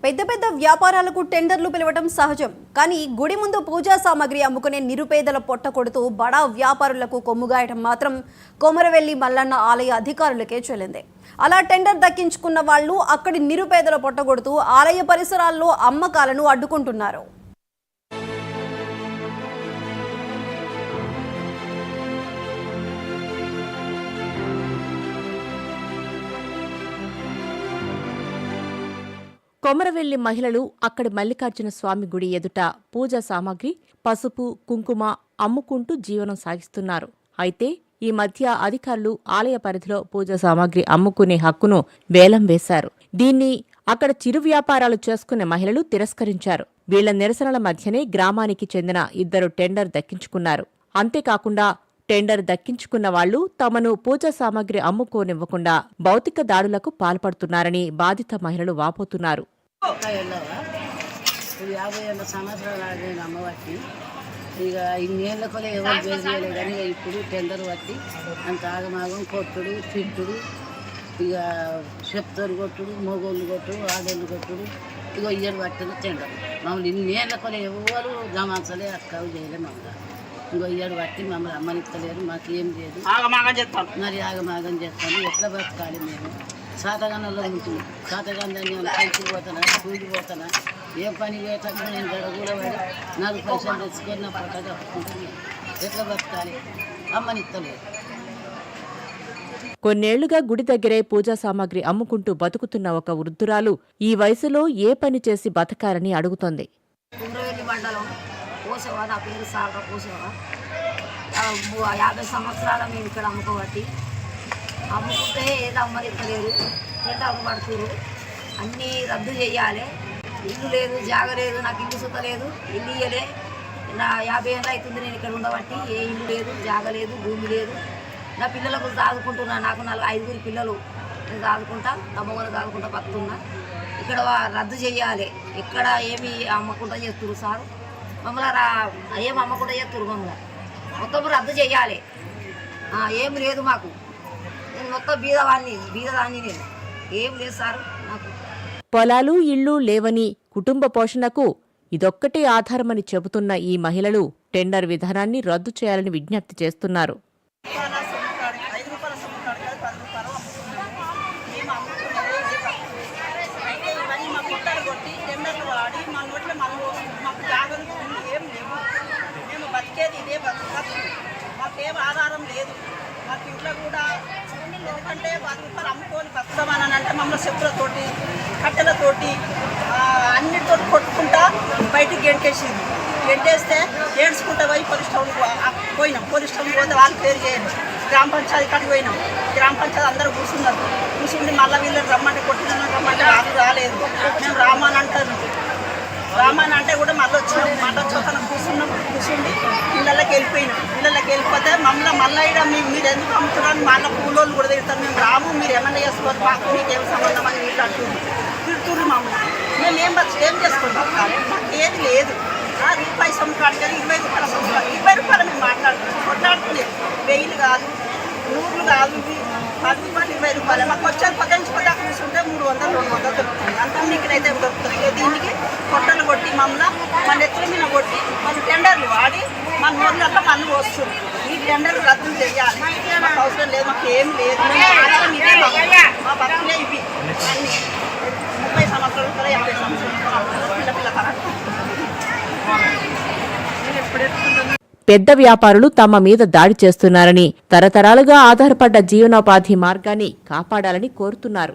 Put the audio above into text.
పెద్ద పెద్ద వ్యాపారాలకు టెండర్లు పిలవటం సహజం. కానీ గుడి ముందు పూజా సామాగ్రి అమ్ముకునే నిరుపేదల పొట్ట కొడుతూ బడా వ్యాపారులకు కొమ్ముగాయటం మాత్రం కొమరవెల్లి మల్లన్న ఆలయ అధికారులకే చెల్లింది. అలా టెండర్ దక్కించుకున్న వాళ్ళు అక్కడి నిరుపేదల పొట్ట కొడుతూ ఆలయ పరిసరాల్లో అమ్మకాలను అడ్డుకుంటున్నారు. కొమరవెల్లి మహిళలు అక్కడి మల్లికార్జున స్వామి గుడి ఎదుట పూజా సామాగ్రి, పసుపు, కుంకుమ అమ్ముకుంటూ జీవనం సాగిస్తున్నారు. అయితే ఈ మధ్య అధికారులు ఆలయ పరిధిలో పూజా సామాగ్రి అమ్ముకునే హక్కును వేలం వేశారు. దీన్ని అక్కడ చిరు వ్యాపారాలు చేసుకునే మహిళలు తిరస్కరించారు. వీళ్ల నిరసనల మధ్యనే గ్రామానికి చెందిన 2 టెండర్ దక్కించుకున్నారు. అంతేకాకుండా టెండర్ దక్కించుకున్న వాళ్లు తమను పూజా సామాగ్రి అమ్ముకోనివ్వకుండా భౌతిక దాడులకు పాల్పడుతున్నారని బాధిత మహిళలు వాపోతున్నారు. 50 ఏళ్ళ సంవత్సరాలు ఆడిన అమ్మవారికి ఇక ఇన్నేళ్ళ కూడా ఎవరు చేయలేదు. కానీ ఇప్పుడు టెండర్ పట్టి అంత ఆగమాగం కొట్టుడు తిట్టుడు, ఇక చెప్తారు కొట్టుడు, మగోళ్ళు కొట్టుడు, ఆడోళ్ళు కొట్టుడు, ఇక ఇయ్యడు పట్టిన టెండర్. మమ్మల్ని ఇన్నేళ్ళ కూడా ఎవరు జమాన్సలే అక్కవు చేయలే. మమ్మల్ని ఇంకో ఇయ్యడు పట్టి మమ్మల్ని అమ్మనిస్తలేరు. మాకు ఏం లేదు, మరి ఆగమాగం చేస్తాను. ఎట్లా బతకాలి? మేము శాతగానంలో ఉంటుంది. శాతగాన్ని పైకి పోతానా, కూలికి పోతానా, ఏ పని పోతానో నేను గడగూడ పడి 4 పైసలు తెచ్చుకొని నా పొట్ట కప్పుకుంటున్నాను. ఎట్లా బతకాలి? అమ్మనిస్తలేదు. కొన్నేళ్లుగా గుడి దగ్గరే పూజా సామాగ్రి అమ్ముకుంటూ బతుకుతున్న ఒక వృద్ధురాలు ఈ వయసులో ఏ పని చేసి బతకాలని అడుగుతోంది. కుమ్రవెల్లి మండలం పోసేవా, నా పేరు సాగా పోసేవా. 50 సంవత్సరాల మేము ఇక్కడ అమ్ముకోబట్టి అమ్ముకుంటే ఏదో అమ్మనిస్తలేరు. టెండర్లు పడుతురు. అన్నీ రద్దు చేయాలి. ఇల్లు లేదు, జాగ లేదు, నాకు ఇల్లు సుత లేదు, ఇల్లు ఇయ్యలే. నా 50 ఏళ్ళు అవుతుంది నేను ఇక్కడ ఉండబట్టి. ఏ ఇల్లు లేదు, జాగ లేదు, భూమి లేదు. నా పిల్లలకు దాదుకుంటున్నా. నాకు 5 పిల్లలు. నేను దాదుకుంటా, నా మొగలు దాదుకుంటా బతుకుతున్నా. ఇక్కడ రద్దు చేయాలి. ఎక్కడ ఏమి అమ్మకుండా చేస్తున్నారు సార్. మమ్మల్ని ఏమి అమ్మకుండా చేస్తున్నారు. మమ్మల్ని మొత్తం రద్దు చేయాలి. ఏమి లేదు మాకు. నేను మొత్తం బీదదాన్ని నేను. ఏం లేదు సార్ నాకు. పొలాలు, ఇళ్లు లేవని కుటుంబ పోషణకు ఇదొక్కటే ఆధారమని చెబుతున్న ఈ మహిళలు టెండర్ విధానాన్ని రద్దు చేయాలని విజ్ఞప్తి చేస్తున్నారు. మాకేం ఆధారం లేదు. మాకు ఇంట్లో కూడా ఎందుకంటే 10 రూపాయలు అమ్ముకొని బతుకమని అంటే మమ్మల్ని చెప్పులతోటి, కట్టెలతోటి, అన్నిటితో కొట్టుకుంటా బయటికి గెంటేసింది. గెంటేస్తే ఏడ్చుకుంటా పోయి పోలీస్ స్టేషన్ పోయినాం. పోలీస్ స్టేషన్ పోతే వాళ్ళు పేరు చేయండి. గ్రామ పంచాయతీ కాడికి పోయినాం. గ్రామ పంచాయతీ అందరూ కూర్చున్నారు. కూర్చుండి మళ్ళీ వీళ్ళని రమ్మంటే కొట్టిన రమ్మంటే వాళ్ళు రాలేదు. మేము రామని అంటారు. రామాయణ అంటే కూడా మళ్ళీ వచ్చినాం. మళ్ళీ వచ్చాక కూర్చుండి ఇళ్ళకి వెళ్ళిపోయినాం. ఇళ్ళకి వెళ్ళిపోతే మళ్ళీ ఇక్కడ మీరు ఎందుకు అమ్ముతున్నారని మళ్ళీ కూలోళ్ళు కూడా తిడతారు. మేము రాము, మీరు ఏమన్నా చేసుకోవాలి, మాకు మీకేం సంబంధం అని వీళ్ళు అంటున్నారు. తిడుతున్నారు మమ్మల్ని. మేము ఏం చేసుకుంటాం? మాకు ఏది లేదు. రూపాయి సొమ్ముకాడు కానీ 20 రూపాయల సొమ్ముకాడు. 20 రూపాయలు మేము కొట్లాడుతున్నాం. 1000 కాదు, 100 కాదు, 10 రూపాయలు, 20 రూపాయలు. మాకు వచ్చేది పదించుకుంటా కూర్చుంటే 300, 200 దొరుకుతుంది. అంతా మీకైతే దొరుకుతుంది. దీనికి కొట్టలు కొట్టి మమ్మల్ని మన ఎత్తుల మీద కొట్టి మన టెండర్లు వాడి మన నోట్లల్లో మళ్ళీ వస్తుంది. ఈ టెండర్లు రద్దు చేయాలి. మాకు అవసరం లేదు, మాకు ఏం లేదు. మా బతుకులే ఇవి అన్ని 30 సంవత్సరాలు 50 సంవత్సరాలు పిల్ల పెద్ద వ్యాపారులు తమ మీద దాడి చేస్తున్నారని, తరతరాలుగా ఆధారపడ్డ జీవనోపాధి మార్గాన్ని కాపాడాలని కోరుతున్నారు.